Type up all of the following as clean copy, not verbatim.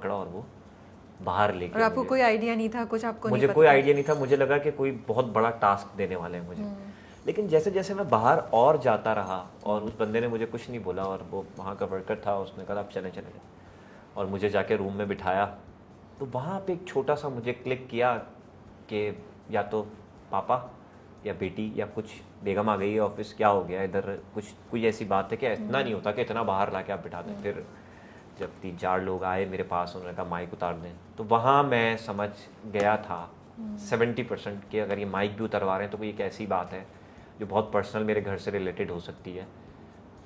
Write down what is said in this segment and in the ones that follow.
पकड़ा और वो बाहर लेके और आपको कोई आइडिया नहीं था, कुछ आपको मुझे नहीं कोई पता आइडिया नहीं था। मुझे लगा कि कोई बहुत बड़ा टास्क देने वाले हैं मुझे। लेकिन जैसे जैसे मैं बाहर और जाता रहा और उस बंदे ने मुझे कुछ नहीं बोला, और वो वहाँ का वर्कर था, उसने कहा आप चले चले, और मुझे जाके रूम में बिठाया। तो वहाँ पे एक छोटा सा मुझे क्लिक किया कि या तो पापा या बेटी या कुछ, बेगम आ गई है ऑफिस, क्या हो गया इधर, कुछ कोई ऐसी बात है कि इतना नहीं होता कि इतना बाहर ला के आप बिठा दें। फिर जब 3-4 लोग आए मेरे पास, उन्होंने कहा माइक उतार दें, तो वहाँ मैं समझ गया था 70% कि अगर ये माइक भी उतरवा रहे हैं तो कोई एक ऐसी बात है जो बहुत पर्सनल मेरे घर से रिलेटेड हो सकती है।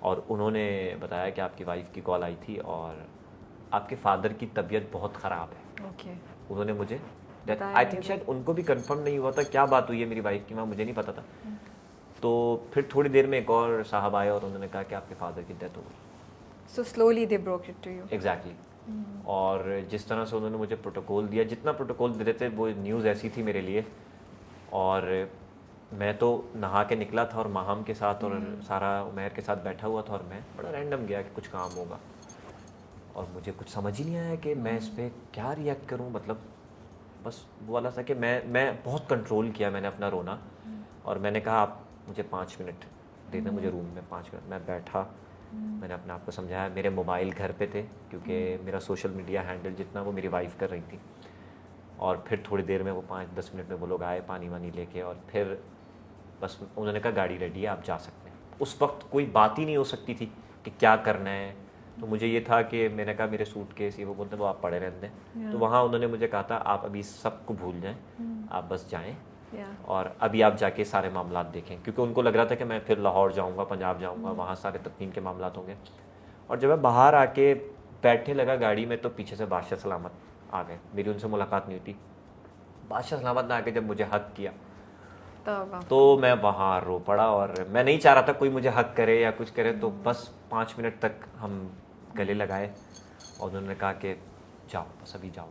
और उन्होंने बताया कि आपकी वाइफ की कॉल आई थी और आपके फादर की तबीयत बहुत ख़राब है। ओके। उन्होंने मुझे बताया आई नहीं थिंक अभी। शायद उनको भी कंफर्म नहीं हुआ था क्या बात हुई है मेरी वाइफ की, वहाँ मुझे नहीं पता था। तो फिर थोड़ी देर में एक और साहब आए और उन्होंने कहा कि आपके फादर की डेथ हो गई। So slowly they broke it to you. Exactly. और जिस तरह से उन्होंने मुझे प्रोटोकॉल दिया, जितना प्रोटोकॉल दे रहे थे वो न्यूज़ ऐसी थी मेरे लिए। और मैं तो नहा के निकला था और माहम के साथ और सारा उमैर के साथ बैठा हुआ था, और मैं बड़ा रैंडम गया कि कुछ काम होगा, और मुझे कुछ समझ ही नहीं आया कि मैं इस पर क्या रिएक्ट करूं। मतलब बस वो वाला था कि मैं बहुत कंट्रोल किया मैंने अपना रोना, और मैंने कहा आप मुझे 5 मिनट दे दें, मुझे रूम में 5 मिनट। मैं बैठा, मैंने अपने आप को समझाया। मेरे मोबाइल घर पे थे क्योंकि मेरा सोशल मीडिया हैंडल जितना वो मेरी वाइफ कर रही थी। और फिर थोड़ी देर में वो 5-10 मिनट में वो लोग आए पानी वानी लेके, और फिर बस उन्होंने कहा गाड़ी रेडी है आप जा सकते हैं। उस वक्त कोई बात ही नहीं हो सकती थी कि क्या करना है। तो मुझे ये था कि मैंने कहा मेरे सूटकेस ये वो बोलते वो आप पड़े रहने दें। तो वहाँ उन्होंने मुझे कहा था आप अभी सबको भूल जाएं, आप बस जाएं और अभी आप जाके सारे मामलात देखें, क्योंकि उनको लग रहा था कि मैं फिर लाहौर जाऊँगा, पंजाब जाऊँगा, वहाँ सारे तदफीन के मामलात होंगे। और जब मैं बाहर आके बैठने लगा गाड़ी में तो पीछे से बादशाह सलामत आ गए। मेरी उनसे मुलाकात नहीं हुई थी। बादशाह सलामत ने आके जब मुझे हक किया तो मैं वहाँ रो पड़ा, और मैं नहीं चाह रहा था कोई मुझे हक करे या कुछ करे। तो बस 5 मिनट तक हम गले लगाए और उन्होंने कहा कि जाओ, बस अभी जाओ।